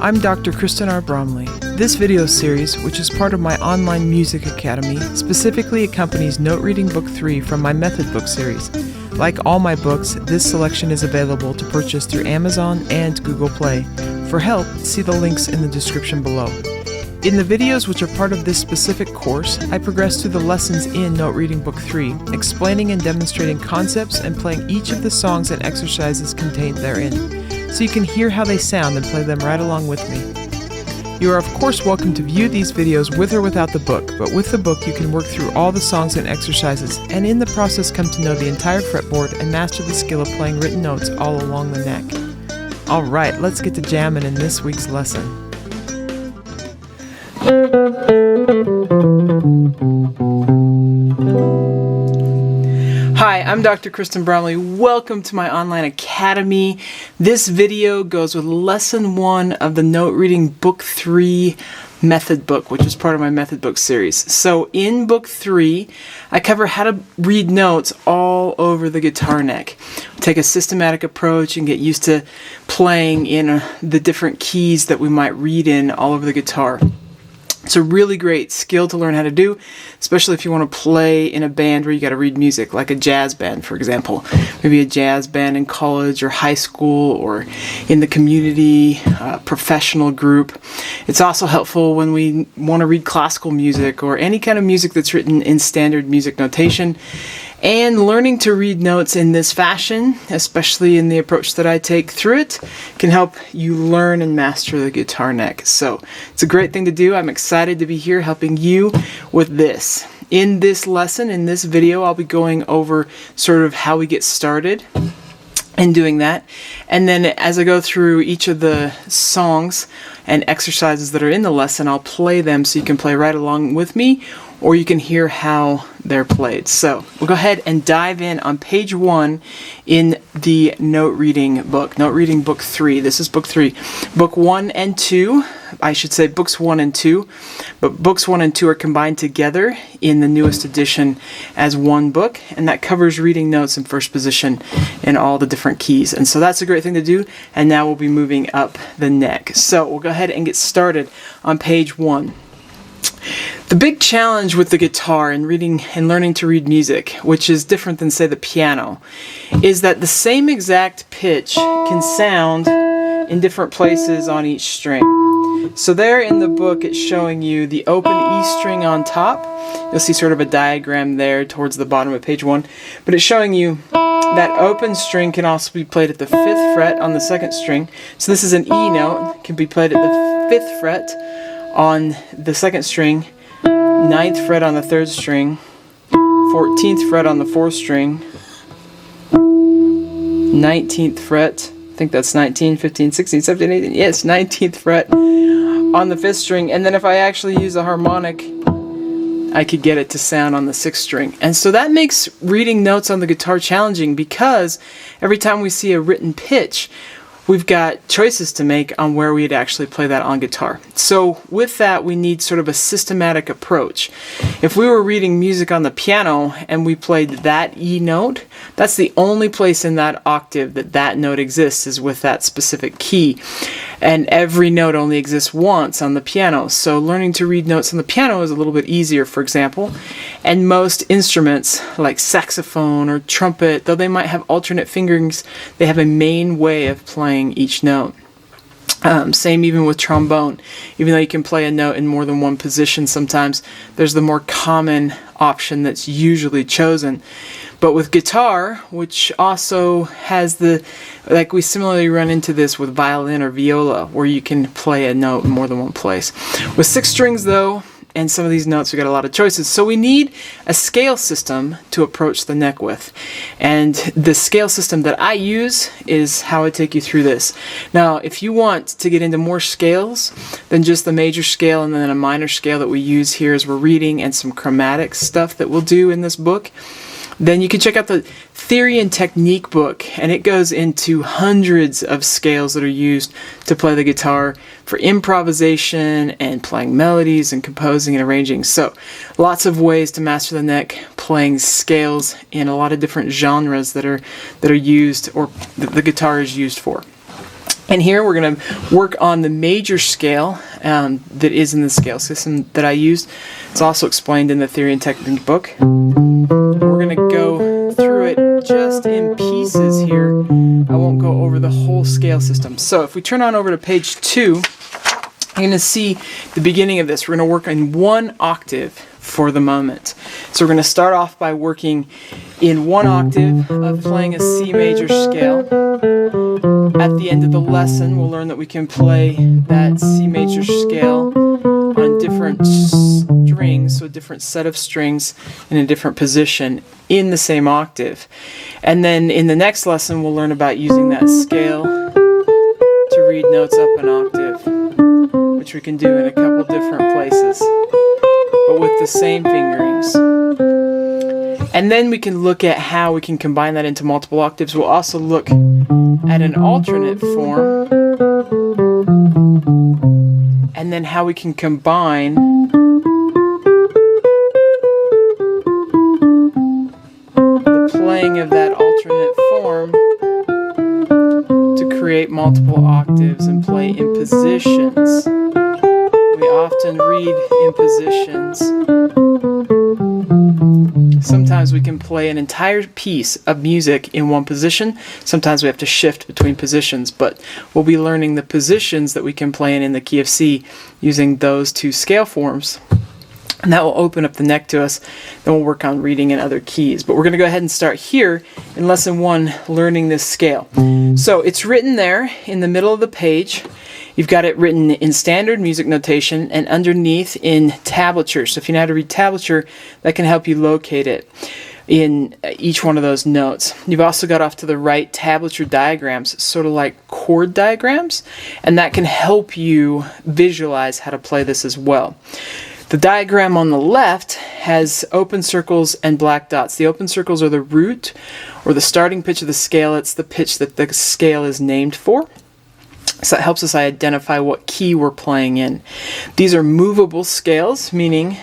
I'm Dr. Kristen R. Bromley. This video series, which is part of my online music academy, specifically accompanies Note Reading Book 3 from my Method Book series. Like all my books, this selection is available to purchase through Amazon and Google Play. For help, see the links in the description below. In the videos which are part of this specific course, I progress through the lessons in Note Reading Book 3, explaining and demonstrating concepts and playing each of the songs and exercises contained therein, so you can hear how they sound and play them right along with me. You are of course welcome to view these videos with or without the book, but with the book you can work through all the songs and exercises, and in the process come to know the entire fretboard and master the skill of playing written notes all along the neck. Alright, let's get to jamming in this week's lesson. Hi, I'm Dr. Kristen Bromley. Welcome to my online academy. This video goes with lesson 1 of the Note Reading Book 3 method book, which is part of my method book series. So in book 3, I cover how to read notes all over the guitar neck. Take a systematic approach and get used to playing in the different keys that we might read in all over the guitar. It's a really great skill to learn how to do, especially if you want to play in a band where you got to read music, like a jazz band, for example. Maybe a jazz band in college or high school or in the community, professional group. It's also helpful when we want to read classical music or any kind of music that's written in standard music notation. And learning to read notes in this fashion, especially in the approach that I take through it, can help you learn and master the guitar neck. So it's a great thing to do. I'm excited to be here helping you with this. In this lesson, in this video, I'll be going over sort of how we get started and doing that. And then as I go through each of the songs and exercises that are in the lesson, I'll play them so you can play right along with me, or you can hear how they're played. So we'll go ahead and dive in on page 1 in the Note Reading book. Note Reading Book 3. This is Book 3. Book 1 and 2, I should say books 1 and 2, but books 1 and 2 are combined together in the newest edition as one book, and that covers reading notes in first position in all the different keys. And so that's a great thing to do, and now we'll be moving up the neck. So we'll go ahead and get started on page 1. The big challenge with the guitar and reading and learning to read music, which is different than, say, the piano, is that the same exact pitch can sound in different places on each string. So there in the book it's showing you the open E string on top. You'll see sort of a diagram there towards the bottom of page 1. But it's showing you that open string can also be played at the 5th fret on the 2nd string. So this is an E note, can be played at the 5th fret on the 2nd string, 9th fret on the 3rd string, 14th fret on the 4th string, 19th fret, I think that's 19, 15, 16, 17, 18, yes, 19th fret on the 5th string, and then if I actually use a harmonic, I could get it to sound on the 6th string. And so that makes reading notes on the guitar challenging, because every time we see a written pitch, we've got choices to make on where we'd actually play that on guitar. So with that, we need sort of a systematic approach. If we were reading music on the piano and we played that E note, that's the only place in that octave that that note exists, is with that specific key. And every note only exists once on the piano. So learning to read notes on the piano is a little bit easier, for example. And most instruments, like saxophone or trumpet, though they might have alternate fingerings, they have a main way of playing each note. Same even with trombone. Even though you can play a note in more than one position sometimes, there's the more common option that's usually chosen. But with guitar, which also has like we similarly run into this with violin or viola, where you can play a note in more than one place. With 6 strings though, and some of these notes, we got a lot of choices. So we need a scale system to approach the neck with. And the scale system that I use is how I take you through this. Now, if you want to get into more scales than just the major scale and then a minor scale that we use here as we're reading, and some chromatic stuff that we'll do in this book, then you can check out the Theory and Technique book, and it goes into hundreds of scales that are used to play the guitar for improvisation and playing melodies and composing and arranging. So lots of ways to master the neck, playing scales in a lot of different genres that are used, or the guitar is used for. And here we're going to work on the major scale that is in the scale system that I used. It's also explained in the Theory and Technique book. We're going to go through it just in pieces here. I won't go over the whole scale system. So if we turn on over to page 2, you're going to see the beginning of this. We're going to work in 1 octave for the moment. So we're going to start off by working in 1 octave of playing a C major scale. At the end of the lesson, we'll learn that we can play that C major scale on different strings, so a different set of strings in a different position in the same octave. And then in the next lesson, we'll learn about using that scale to read notes up an octave, which we can do in a couple different places, but with the same fingerings. And then we can look at how we can combine that into multiple octaves. We'll also look at an alternate form, and then how we can combine the playing of that alternate form to create multiple octaves and play in positions. We often read in positions. Sometimes we can play an entire piece of music in one position. Sometimes we have to shift between positions, but we'll be learning the positions that we can play in the key of C using those 2 scale forms. And that will open up the neck to us. Then we'll work on reading in other keys. But we're going to go ahead and start here in lesson 1, learning this scale. So it's written there in the middle of the page. You've got it written in standard music notation and underneath in tablature. So if you know how to read tablature, that can help you locate it in each one of those notes. You've also got off to the right tablature diagrams, sort of like chord diagrams, and that can help you visualize how to play this as well. The diagram on the left has open circles and black dots. The open circles are the root or the starting pitch of the scale. It's the pitch that the scale is named for. So that helps us identify what key we're playing in. These are movable scales, meaning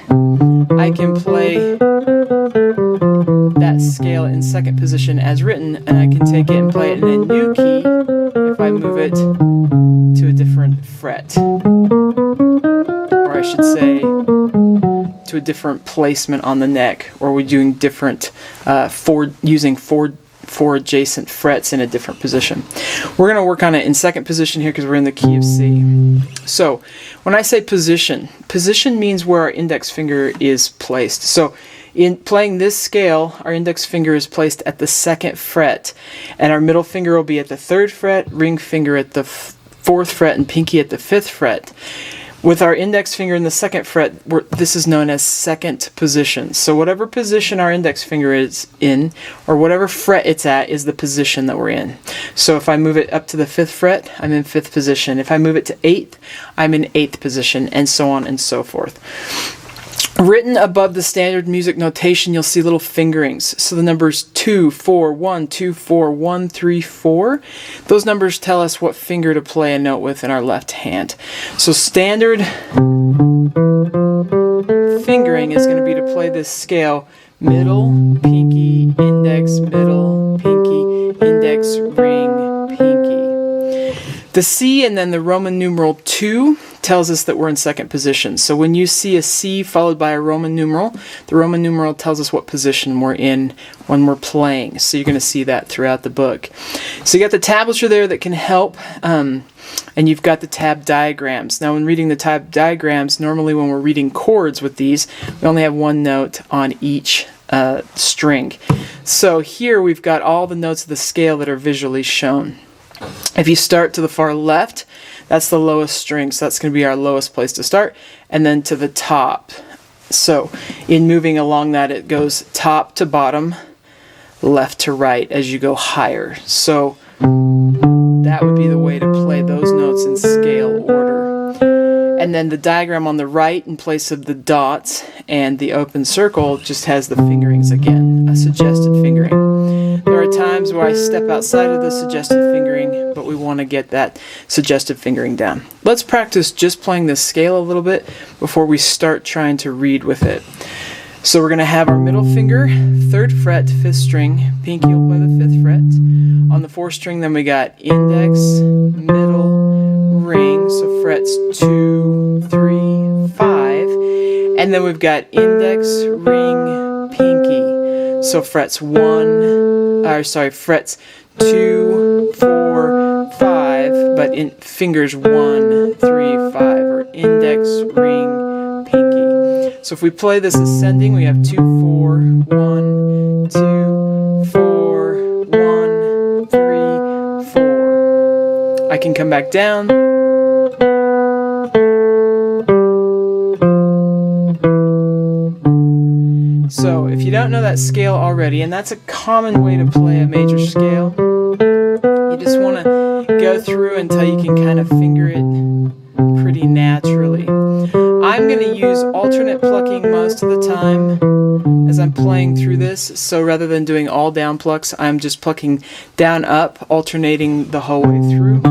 I can play that scale in second position as written, and I can take it and play it in a new key if I move it to a different fret. Or I should say, to a different placement on the neck, or we're doing different, using four adjacent frets in a different position. We're going to work on it in second position here because we're in the key of C. So when I say position, position means where our index finger is placed. So in playing this scale, our index finger is placed at the 2nd fret, and our middle finger will be at the 3rd fret, ring finger at the 4th fret, and pinky at the 5th fret. With our index finger in the 2nd fret, this is known as second position. So whatever position our index finger is in, or whatever fret it's at, is the position that we're in. So if I move it up to the 5th fret, I'm in 5th position. If I move it to 8th, I'm in 8th position, and so on and so forth. Written above the standard music notation, you'll see little fingerings. So the numbers 2, 4, 1, 2, 4, 1, 3, 4. Those numbers tell us what finger to play a note with in our left hand. So standard fingering is going to be to play this scale middle, pinky, index, middle, pinky, index, ring, pinky. The C and then the Roman numeral 2 tells us that we're in second position. So when you see a C followed by a Roman numeral, the Roman numeral tells us what position we're in when we're playing. So you're going to see that throughout the book. So you got the tablature there that can help, and you've got the tab diagrams. Now when reading the tab diagrams, normally when we're reading chords with these, we only have one note on each string. So here we've got all the notes of the scale that are visually shown. If you start to the far left, that's the lowest string, so that's going to be our lowest place to start, and then to the top. So in moving along that, it goes top to bottom, left to right as you go higher. So that would be the way to play those notes in scale order. And then the diagram on the right, in place of the dots and the open circle, just has the fingerings again, a suggested fingering. There are times where I step outside of the suggested fingering, but we want to get that suggested fingering down. Let's practice just playing this scale a little bit before we start trying to read with it. So we're going to have our middle finger, 3rd fret, 5th string, pinky will play the 5th fret. On the 4th string, then we got index, middle, so frets 2, 3, 5, and then we've got index, ring, pinky. So frets frets 2, 4, 5, but in fingers 1, 3, 5, or index, ring, pinky. So if we play this ascending, we have 2, 4, 1, 2, 4, 1, 3, 4. I can come back down. So if you don't know that scale already, and that's a common way to play a major scale, you just want to go through until you can kind of finger it pretty naturally. I'm going to use alternate plucking most of the time as I'm playing through this, so rather than doing all down plucks, I'm just plucking down up, alternating the whole way through.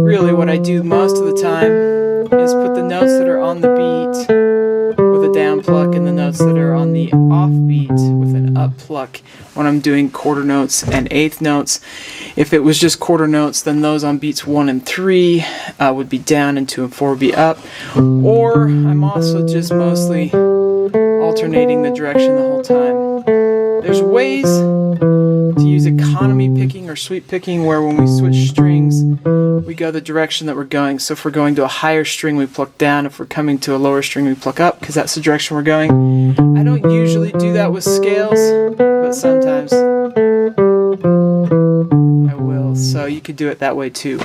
Really what I do most of the time is put the notes that are on the beat with a down pluck and the notes that are on the off beat with an up pluck when I'm doing quarter notes and eighth notes. If it was just quarter notes, then those on beats 1 and 3 would be down and 2 and 4 would be up. Or I'm also just mostly alternating the direction the whole time. There's ways to use economy picking or sweep picking where when we switch strings, we go the direction that we're going. So if we're going to a higher string, we pluck down. If we're coming to a lower string, we pluck up, because that's the direction we're going. I don't usually do that with scales, but sometimes I will. So you could do it that way too.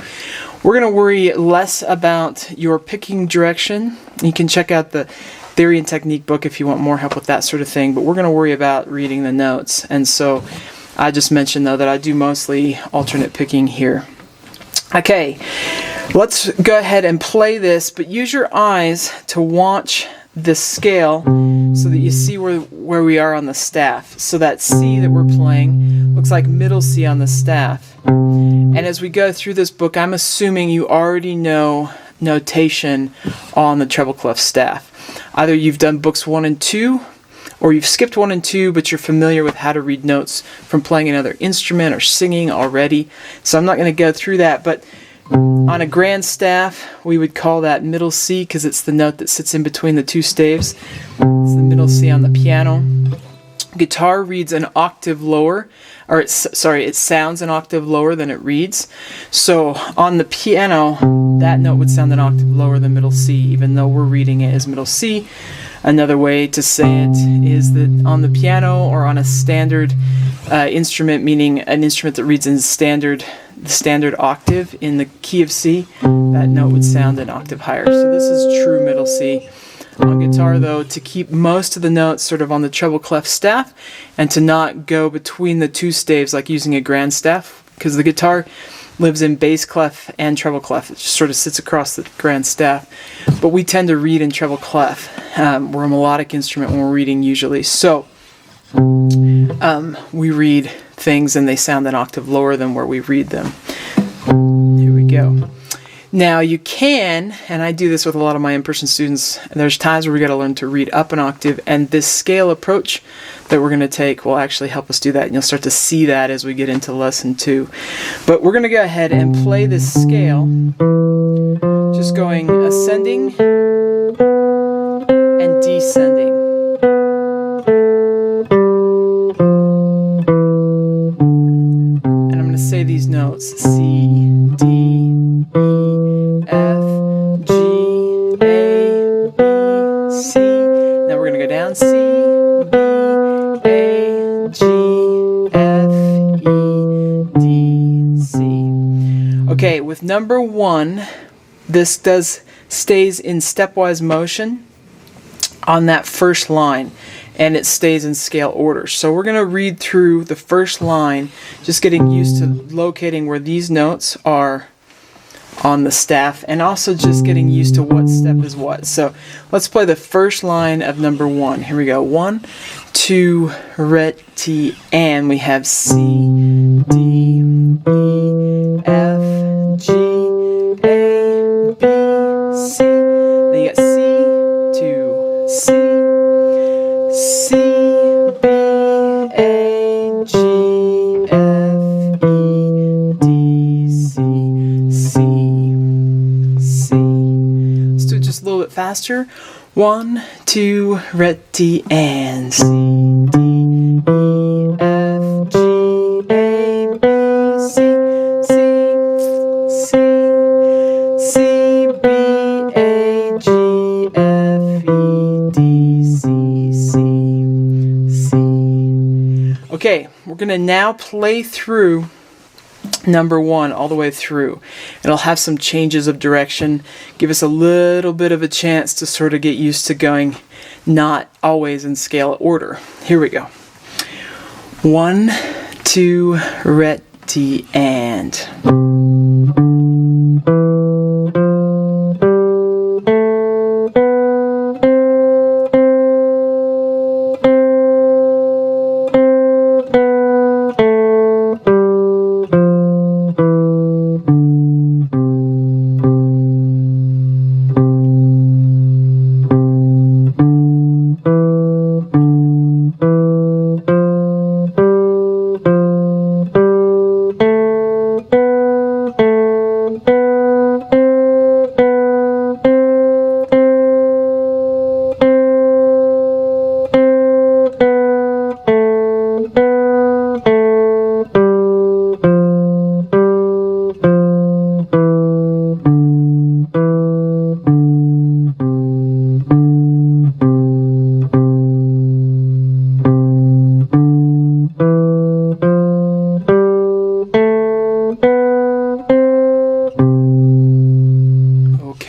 We're going to worry less about your picking direction. You can check out the Theory and Technique book if you want more help with that sort of thing, but we're going to worry about reading the notes. And so I just mentioned though that I do mostly alternate picking here. Okay, let's go ahead and play this, but use your eyes to watch the scale so that you see where we are on the staff. So that C that we're playing looks like middle C on the staff. And as we go through this book, I'm assuming you already know notation on the treble clef staff. Either you've done books 1 and 2, or you've skipped 1 and 2, but you're familiar with how to read notes from playing another instrument or singing already. So I'm not going to go through that, but on a grand staff, we would call that middle C because it's the note that sits in between the two staves. It's the middle C on the piano. Guitar reads an octave lower, or it sounds an octave lower than it reads. So on the piano, that note would sound an octave lower than middle C, even though we're reading it as middle C. Another way to say it is that on the piano or on a standard instrument, meaning an instrument that reads in the standard octave in the key of C, that note would sound an octave higher. So this is true middle C. On guitar though, to keep most of the notes sort of on the treble clef staff and to not go between the two staves like using a grand staff, because the guitar lives in bass clef and treble clef. It just sort of sits across the grand staff. But we tend to read in treble clef. We're a melodic instrument when we're reading usually. So we read things and they sound an octave lower than where we read them. Here we go. Now you can, and I do this with a lot of my in-person students, there's times where we got to learn to read up an octave, and this scale approach that we're going to take will actually help us do that, and you'll start to see that as we get into lesson 2. But we're going to go ahead and play this scale, just going ascending and descending. And I'm going to say these notes, C, D, E, F, G, A, B, C. Now we're going to go down C, B, A, G, F, E, D, C. Okay, with number 1, this stays in stepwise motion on that first line, and it stays in scale order. So we're going to read through the first line, just getting used to locating where these notes are on the staff, and also just getting used to what step is what. So let's play the first line of number 1. Here we go. 1, 2, ret, T, and we have C, D, E, F, G, A, B, C. Then you got C, 2, C, C, B, A, G, F, E, D, C, C, little bit faster. 1, 2, ready, and C, D, E, F, G, A, B, C, C, C, C, B, A, G, F, E, D, C, C, C. Okay, we're going to now play through number 1 all the way through. It'll have some changes of direction, give us a little bit of a chance to sort of get used to going not always in scale order. Here we go. 1, 2, ready, and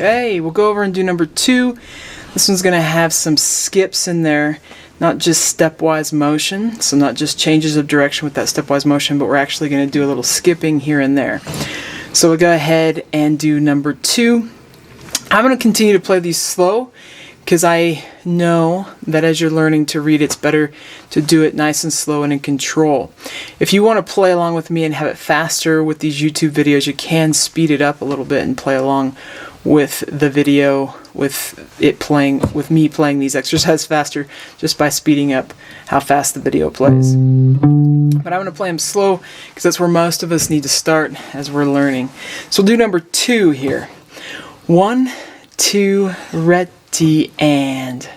okay, we'll go over and do number 2. This one's going to have some skips in there, not just stepwise motion, so not just changes of direction with that stepwise motion, but we're actually going to do a little skipping here and there. So we'll go ahead and do number 2. I'm going to continue to play these slow because I know that as you're learning to read, it's better to do it nice and slow and in control. If you want to play along with me and have it faster with these YouTube videos, you can speed it up a little bit and play along with the video, with it playing, with me playing these exercises faster just by speeding up how fast the video plays. But I'm going to play them slow because that's where most of us need to start as we're learning. So we'll do number 2 here. 1, 2, ready, and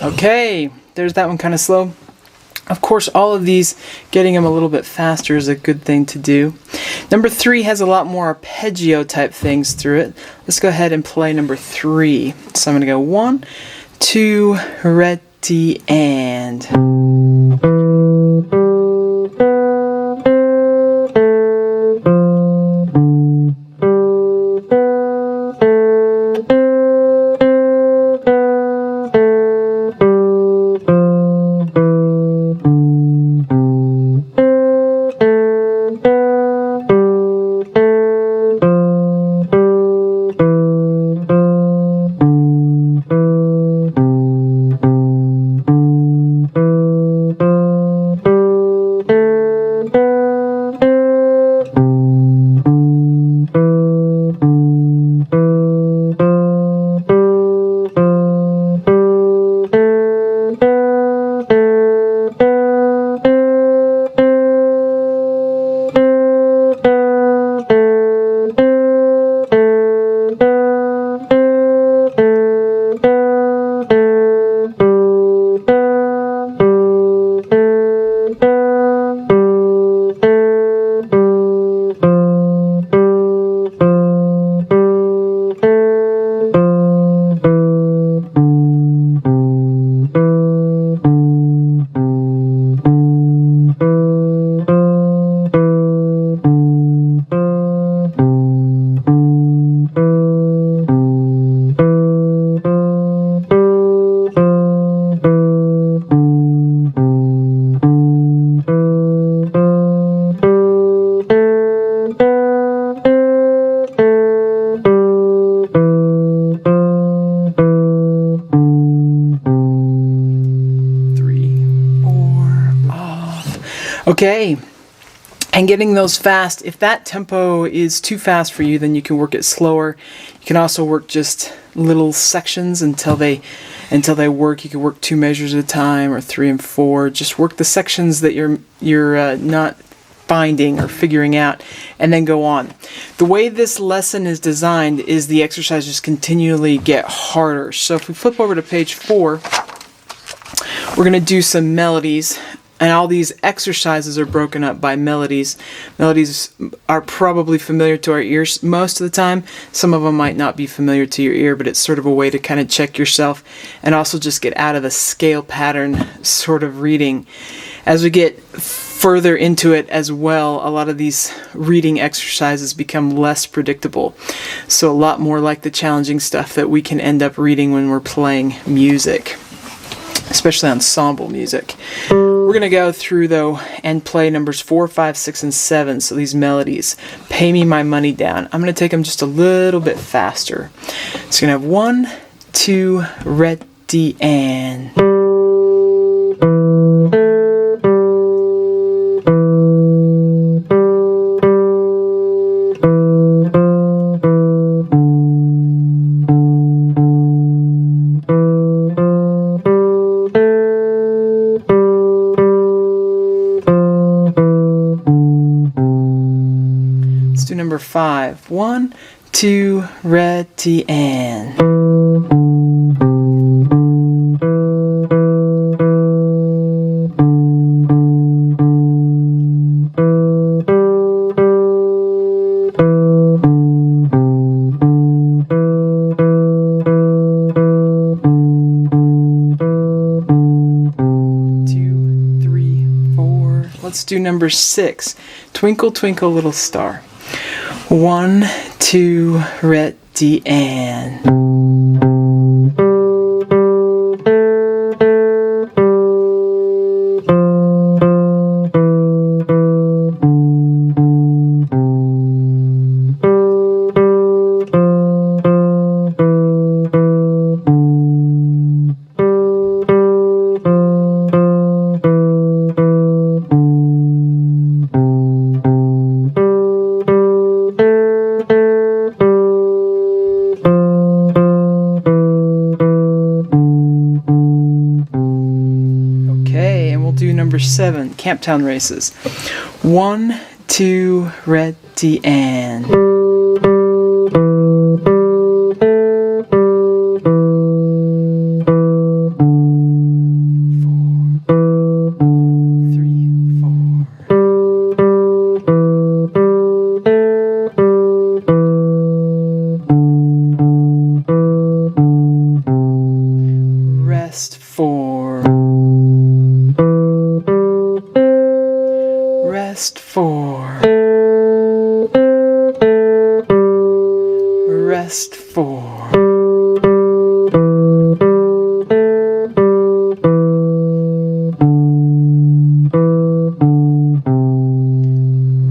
okay, there's that one kind of slow. Of course, all of these, getting them a little bit faster is a good thing to do. Number 3 has a lot more arpeggio type things through it. Let's go ahead and play number 3. So I'm going to go 1, 2, ready, and Okay, and getting those fast, if that tempo is too fast for you, then you can work it slower. You can also work just little sections until they work. You can work 2 measures at a time, or 3 and 4. Just work the sections that you're not finding or figuring out, and then go on. The way this lesson is designed is the exercises continually get harder. So if we flip over to page 4, we're going to do some melodies, and all these exercises are broken up by melodies. Melodies are probably familiar to our ears most of the time. Some of them might not be familiar to your ear, but it's sort of a way to kind of check yourself and also just get out of the scale pattern sort of reading. As we get further into it as well, a lot of these reading exercises become less predictable. So a lot more like the challenging stuff that we can end up reading when we're playing music, especially ensemble music. We're going to go through, though, and play numbers 4, 5, 6, and 7, so these melodies. Pay Me My Money Down. I'm going to take them just a little bit faster. So you're going to have 1, 2, ready, and... Let's do number 5. 1, 2, ready, and... 2, 3, 4. Let's do number 6. Twinkle, Twinkle, Little Star. 1, 2, ready, and... 7, Camptown Races. 1, 2, ready, and... 4, rest 4, rest 4,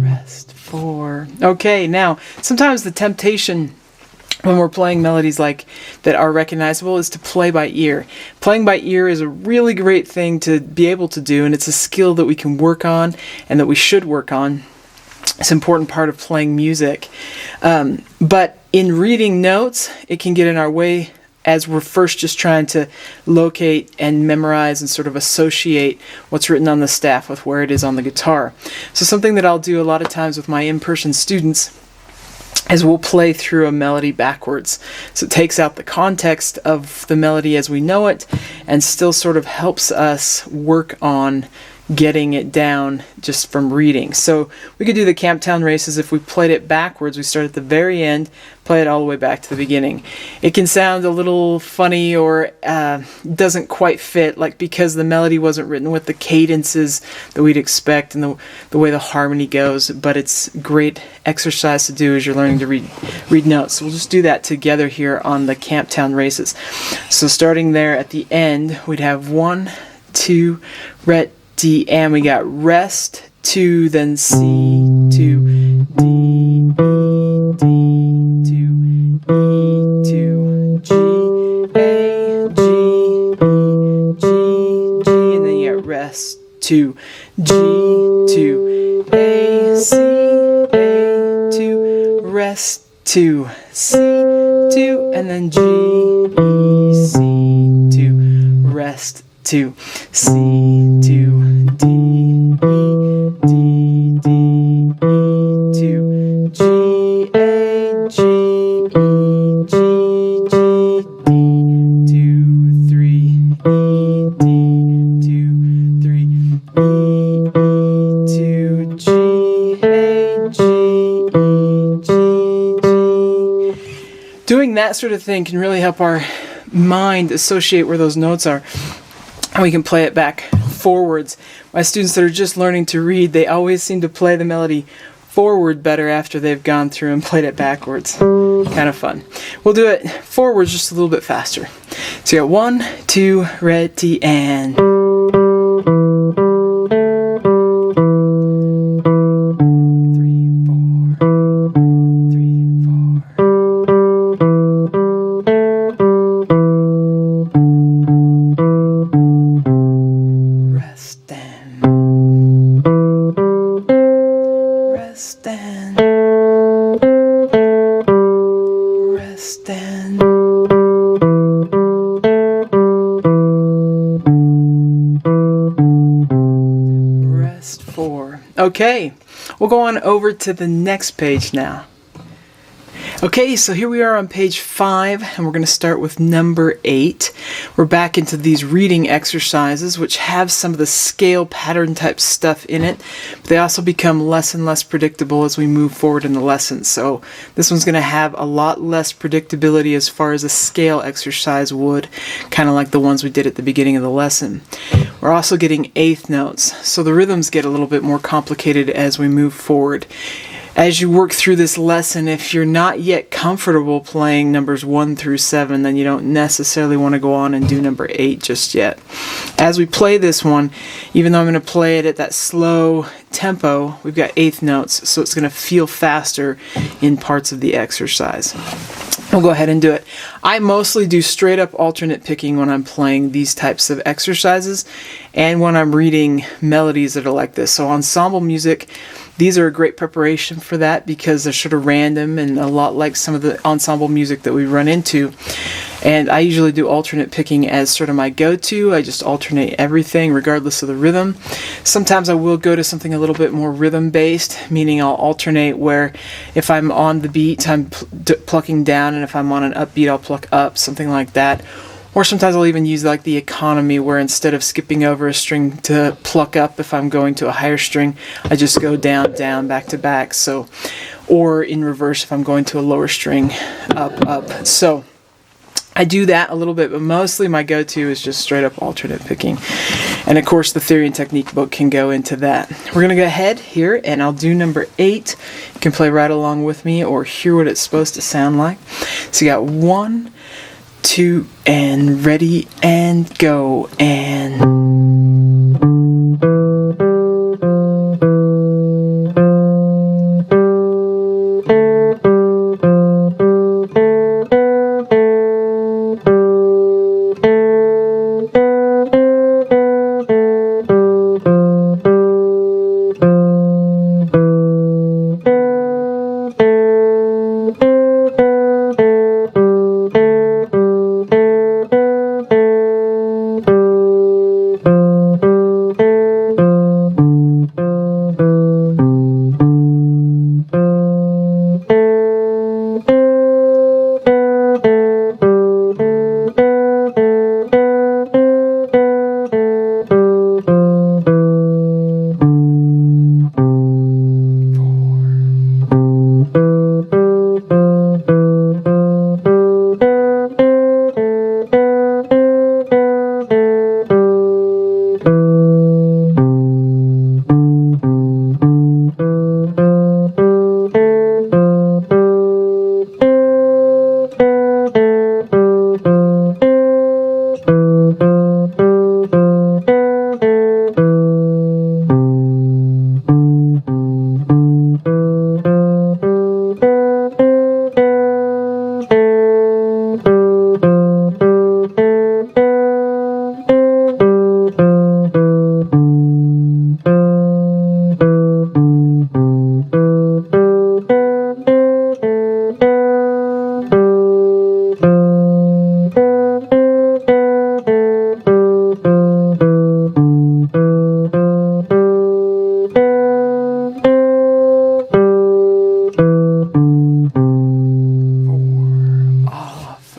rest 4. Okay, now sometimes the temptation when we're playing melodies like that are recognizable is to play by ear. Playing by ear is a really great thing to be able to do, and it's a skill that we can work on and that we should work on. It's an important part of playing music. But in reading notes, it can get in our way as we're first just trying to locate and memorize and sort of associate what's written on the staff with where it is on the guitar. So something that I'll do a lot of times with my in-person students is we'll play through a melody backwards. So it takes out the context of the melody as we know it and still sort of helps us work on getting it down just from reading. So we could do the Camptown Races if we played it backwards. We start at the very end, play it all the way back to the beginning. It can sound a little funny or doesn't quite fit, like because the melody wasn't written with the cadences that we'd expect and the way the harmony goes, but it's great exercise to do as you're learning to read notes. So we'll just do that together here on the Camptown Races. So starting there at the end, we'd have 1, 2, ready, D, and we got rest, 2, then C, 2, D, E, D, 2, E, 2, G, A, G, E, G, G, and then you got rest, 2, G, 2, A, C, A, 2, rest, 2, C, 2, and then G, E, C, 2, rest, 2, C, 2, D, E, D, D, E, 2, G, A, G, E, G, G, D, 2, 3, E, D, 2, 3, E, E, 2, G, A, G, E, G, G. Doing that sort of thing can really help our mind associate where those notes are, and we can play it back forwards. My students that are just learning to read, they always seem to play the melody forward better after they've gone through and played it backwards. Kind of fun. We'll do it forwards just a little bit faster. So you got 1, 2, ready, and 3, 4. Rest and rest and rest and rest 4. Okay, we'll go on over to the next page now. Okay, so here we are on page 5, and we're going to start with number 8. We're back into these reading exercises, which have some of the scale pattern type stuff in it, but they also become less and less predictable as we move forward in the lesson. So this one's going to have a lot less predictability as far as a scale exercise would, kind of like the ones we did at the beginning of the lesson. We're also getting eighth notes, so the rhythms get a little bit more complicated as we move forward. As you work through this lesson, if you're not yet comfortable playing numbers 1 through 7, then you don't necessarily want to go on and do number 8 just yet. As we play this one, even though I'm going to play it at that slow tempo, we've got eighth notes, so it's going to feel faster in parts of the exercise. We'll go ahead and do it. I mostly do straight up alternate picking when I'm playing these types of exercises and when I'm reading melodies that are like this. So ensemble music, these are a great preparation for that because they're sort of random and a lot like some of the ensemble music that we run into. And I usually do alternate picking as sort of my go-to. I just alternate everything regardless of the rhythm. Sometimes I will go to something a little bit more rhythm-based, meaning I'll alternate where if I'm on the beat, I'm plucking down, and if I'm on an upbeat, I'll pluck up, something like that. Or sometimes I'll even use like the economy, where instead of skipping over a string to pluck up if I'm going to a higher string, I just go down, down, back to back. So, or in reverse if I'm going to a lower string, up, up. So I do that a little bit, but mostly my go-to is just straight up alternate picking. And of course the theory and technique book can go into that. We're going to go ahead here and I'll do number 8. You can play right along with me or hear what it's supposed to sound like. So you got 1, 2, and ready and go, and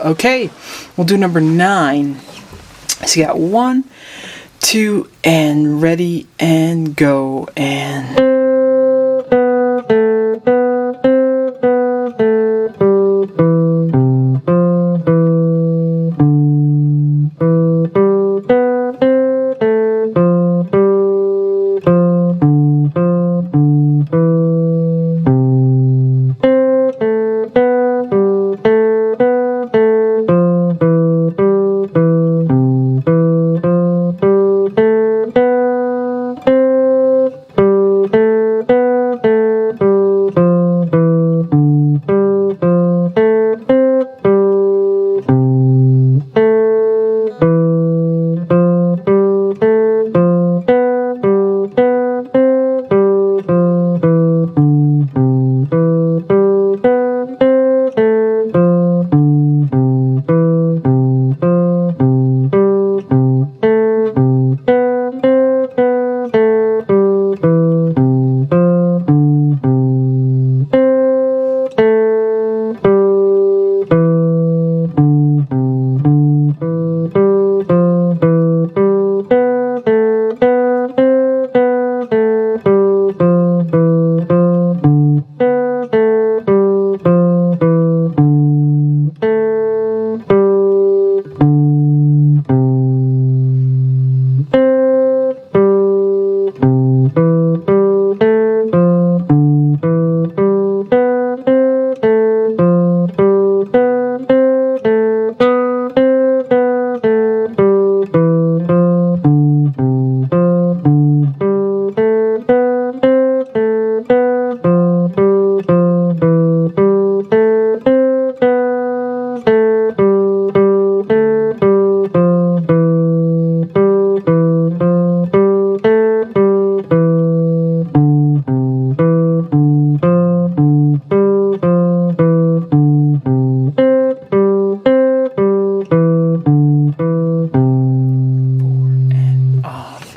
Okay, we'll do number 9. So you got 1, 2, and ready and go, and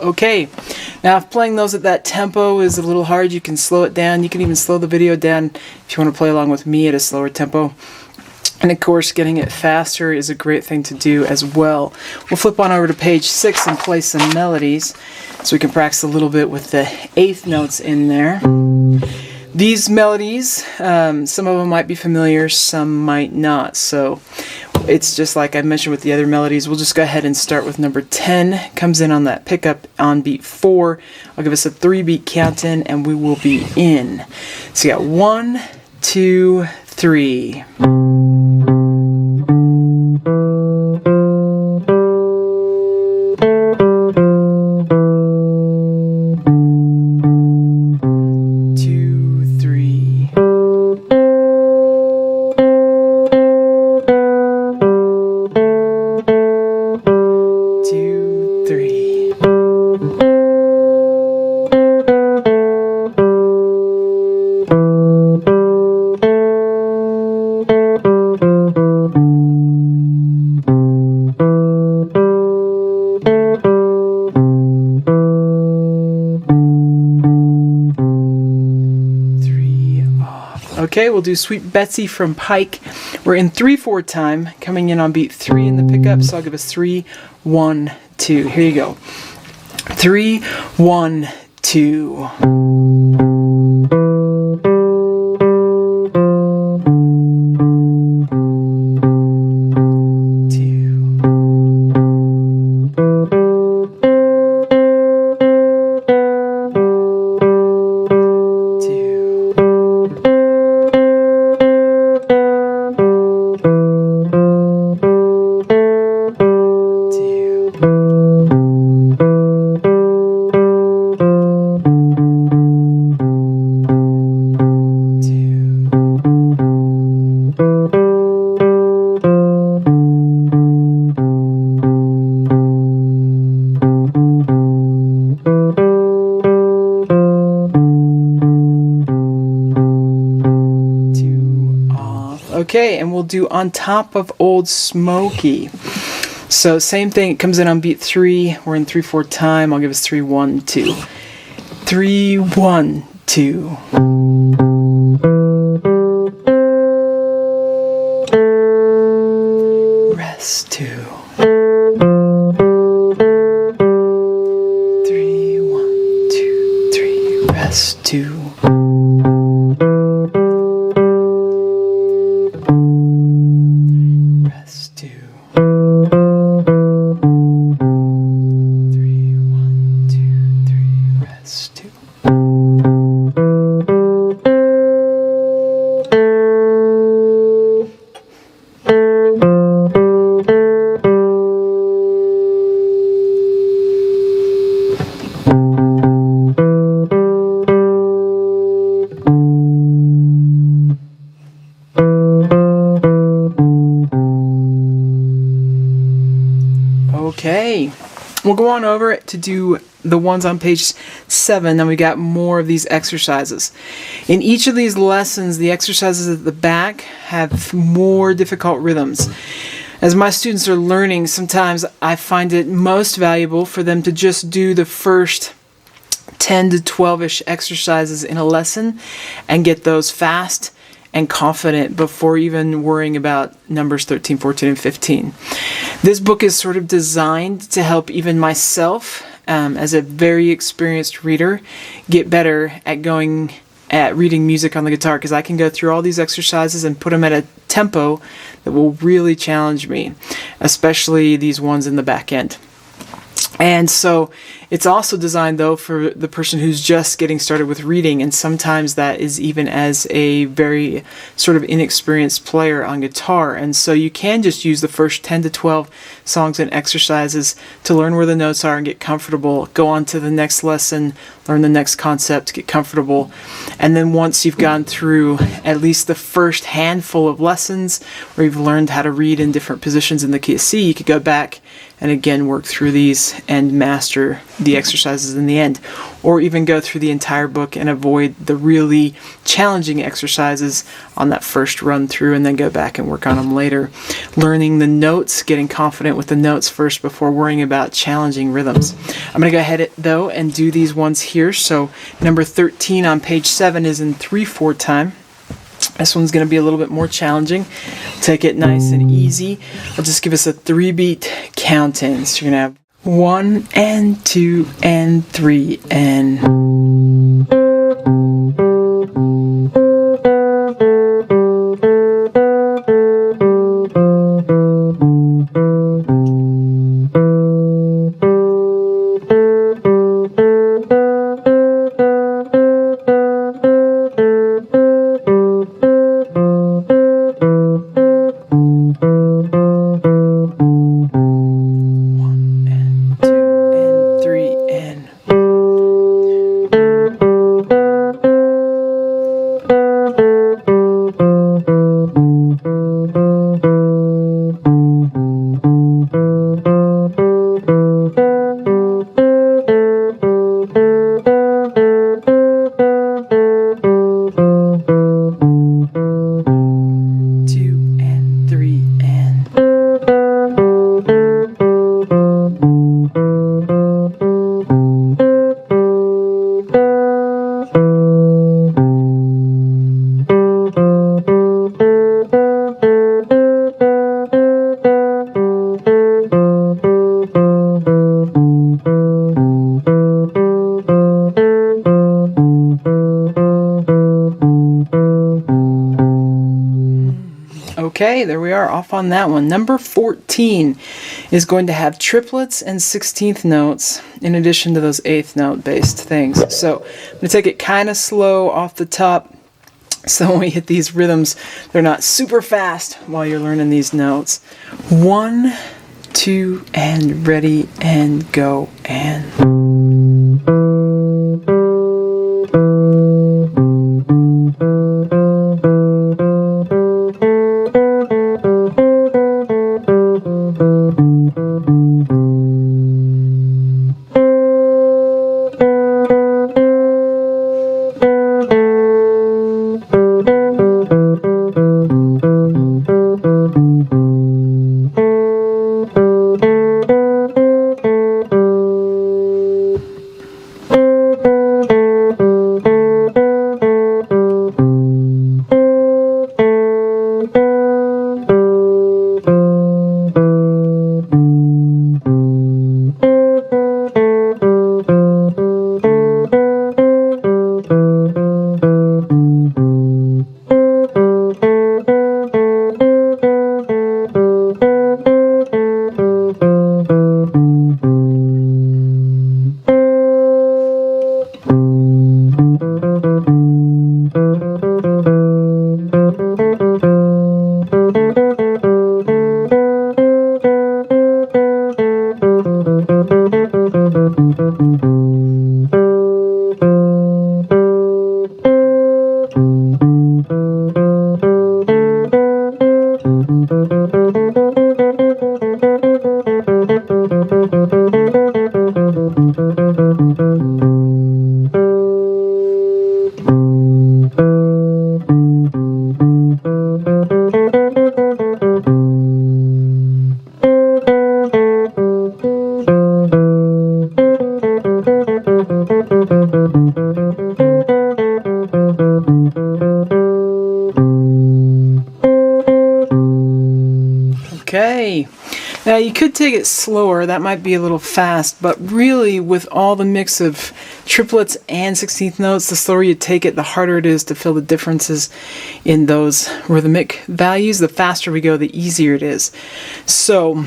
okay. Now if playing those at that tempo is a little hard, you can slow it down. You can even slow the video down if you want to play along with me at a slower tempo. And of course, getting it faster is a great thing to do as well. We'll flip on over to page 6 and play some melodies so we can practice a little bit with the 8th notes in there. These melodies, some of them might be familiar, some might not. So it's just like I mentioned with the other melodies. We'll just go ahead and start with number 10. Comes in on that pickup on beat 4. I'll give us a 3-beat count in and we will be in. So you got 1, 2, 3. Okay, we'll do Sweet Betsy from Pike. We're in 3/4 time, coming in on beat 3 in the pickup, so I'll give us 3, 1, 2. Here you go. 3, 1, 2. Okay, and we'll do On Top of Old Smoky. So same thing, it comes in on beat 3. We're in 3/4 time. I'll give us 3, 1, 2. 3, 1, 2. rest 2. Rest 2. 3, 1, 2, 3, rest 2. Okay, we'll go on over to do the ones on page 7, then we got more of these exercises. In each of these lessons, the exercises at the back have more difficult rhythms. As my students are learning, sometimes I find it most valuable for them to just do the first 10 to 12-ish exercises in a lesson and get those fast and confident before even worrying about numbers 13, 14, and 15. This book is sort of designed to help even myself, as a very experienced reader, get better at reading music on the guitar, because I can go through all these exercises and put them at a tempo that will really challenge me, especially these ones in the back end. And so it's also designed, though, for the person who's just getting started with reading, and sometimes that is even as a very sort of inexperienced player on guitar. And so you can just use the first 10 to 12 songs and exercises to learn where the notes are and get comfortable, go on to the next lesson, learn the next concept, get comfortable. And then once you've gone through at least the first handful of lessons where you've learned how to read in different positions in the key of C, you could go back and again work through these and master the exercises in the end, or even go through the entire book and avoid the really challenging exercises on that first run through and then go back and work on them later. Learning the notes, getting confident with the notes first before worrying about challenging rhythms. I'm going to go ahead though and do these ones here. So number 13 on page 7 is in 3/4 time. This one's going to be a little bit more challenging. Take it nice and easy. I'll just give us a 3-beat count in. So you're going to have 1 and 2 and 3 and... Okay, there we are, off on that one. Number 14 is going to have triplets and 16th notes in addition to those 8th note based things. So I'm going to take it kind of slow off the top, so when we hit these rhythms, they're not super fast while you're learning these notes. 1, 2, and ready, and go, and... Okay, now you could take it slower, that might be a little fast, but really with all the mix of triplets and 16th notes, the slower you take it, the harder it is to feel the differences in those rhythmic values. The faster we go, the easier it is. So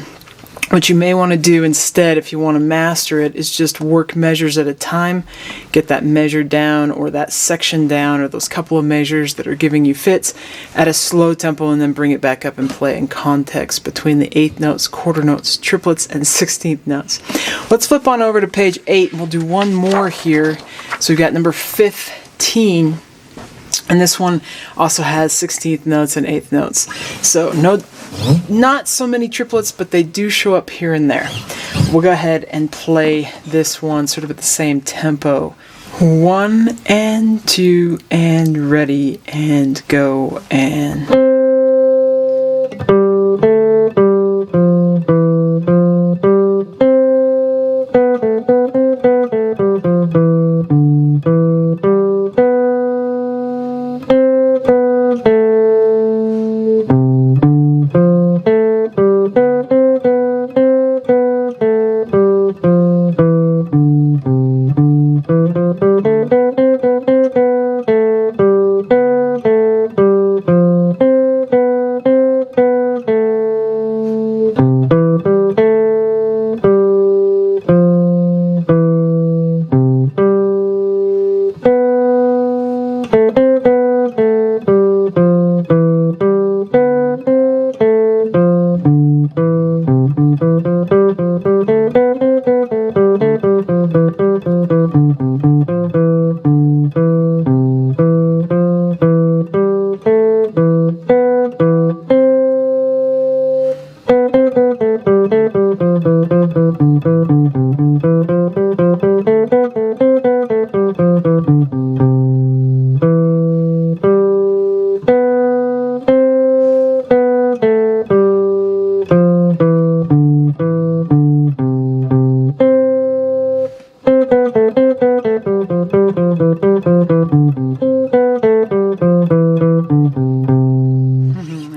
what you may want to do instead, if you want to master it, is just work measures at a time. Get that measure down or that section down or those couple of measures that are giving you fits at a slow tempo, and then bring it back up and play in context between the 8th notes, quarter notes, triplets, and 16th notes. Let's flip on over to page 8 and we'll do one more here. So we've got number 15. And this one also has 16th notes and 8th notes. So not so many triplets, but they do show up here and there. We'll go ahead and play this one sort of at the same tempo. 1 and 2 and ready and go and...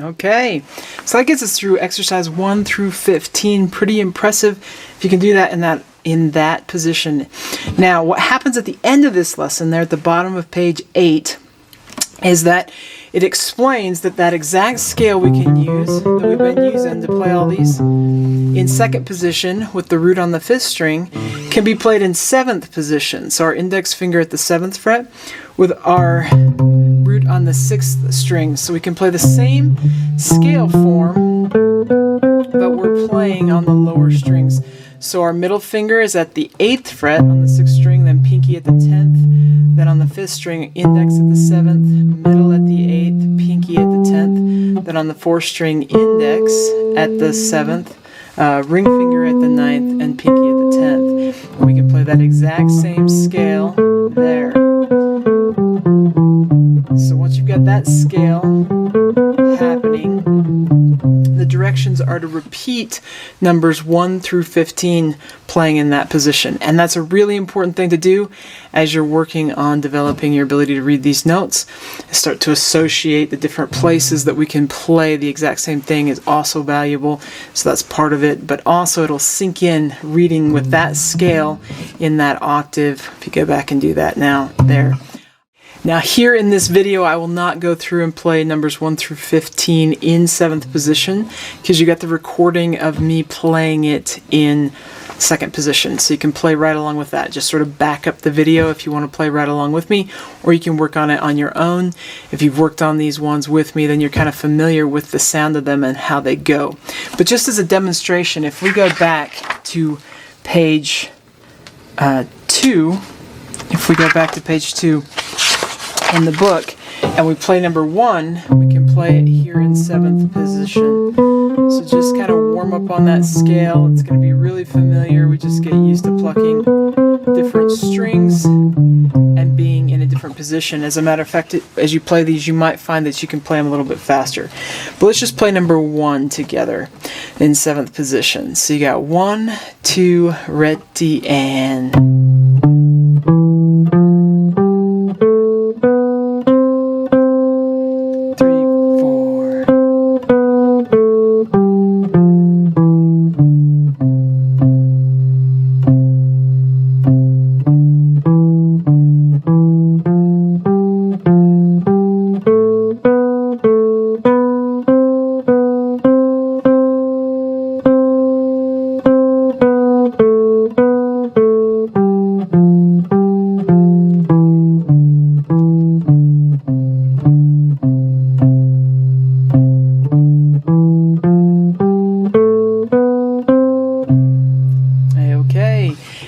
Okay, so that gets us through exercise 1 through 15. Pretty impressive if you can do that in that position. Now, what happens at the end of this lesson, there at the bottom of page 8, is that it explains that exact scale we can use, that we've been using to play all these, in 2nd position with the root on the 5th string, can be played in 7th position. So our index finger at the 7th fret with our root on the 6th string. So we can play the same scale form, but we're playing on the lower strings. So our middle finger is at the 8th fret on the 6th string, then pinky at the 10th, then on the 5th string, index at the 7th, middle at the 8th, pinky at the 10th, then on the 4th string, index at the 7th, ring finger at the 9th, and pinky at the 10th. We can play that exact same scale there. So once you've got that scale happening, the directions are to repeat numbers 1 through 15 playing in that position. And that's a really important thing to do as you're working on developing your ability to read these notes. Start to associate the different places that we can play the exact same thing is also valuable. So that's part of it. But also it'll sink in reading with that scale in that octave. If you go back and do that now, there. Now here in this video, I will not go through and play numbers 1 through 15 in 7th position, because you got the recording of me playing it in second position. So you can play right along with that. Just sort of back up the video if you want to play right along with me, or you can work on it on your own. If you've worked on these ones with me, then you're kind of familiar with the sound of them and how they go. But just as a demonstration, if we go back to page 2, if we go back to page 2 in the book, and we play number 1, we can play it here in 7th position. So just kind of warm up on that scale. It's going to be really familiar. We just get used to plucking different strings and being in a different position. As a matter of fact, as you play these, you might find that you can play them a little bit faster. But let's just play number 1 together in 7th position. So you got 1, 2, ready, and...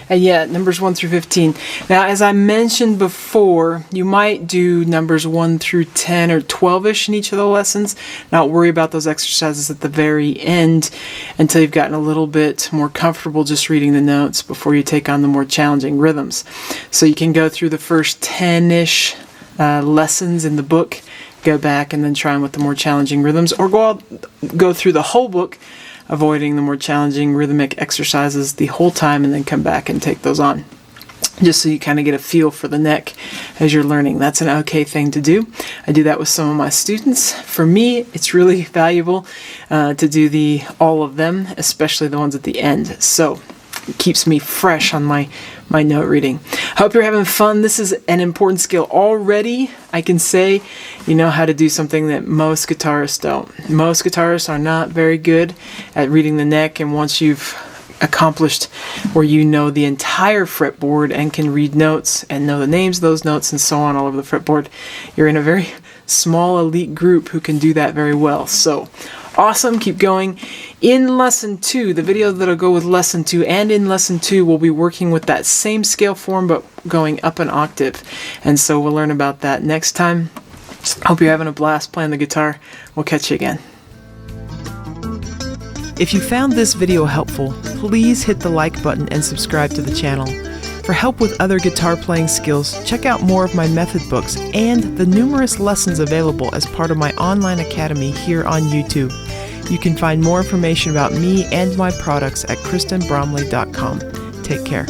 Yeah, numbers 1 through 15. Now, as I mentioned before, you might do numbers 1 through 10 or 12-ish in each of the lessons. Not worry about those exercises at the very end until you've gotten a little bit more comfortable just reading the notes before you take on the more challenging rhythms. So you can go through the first 10-ish lessons in the book, go back and then try them with the more challenging rhythms, or go through the whole book, avoiding the more challenging rhythmic exercises the whole time, and then come back and take those on. Just so you kind of get a feel for the neck as you're learning. That's an okay thing to do. I do that with some of my students. For me, it's really valuable to do all of them, especially the ones at the end. So it keeps me fresh on my note reading. Hope you're having fun. This is an important skill. Already, I can say you know how to do something that most guitarists don't. Most guitarists are not very good at reading the neck, and once you've accomplished where you know the entire fretboard and can read notes and know the names of those notes and so on all over the fretboard, you're in a very small elite group who can do that very well. So awesome, keep going. In lesson 2, the video that'll go with lesson 2, and in lesson 2 we'll be working with that same scale form but going up an octave, and so we'll learn about that next time. Hope you're having a blast playing the guitar. We'll catch you again. If you found this video helpful, please hit the like button and subscribe to the channel. For help with other guitar playing skills, check out more of my method books and the numerous lessons available as part of my online academy here on YouTube. You can find more information about me and my products at kristenbromley.com. Take care.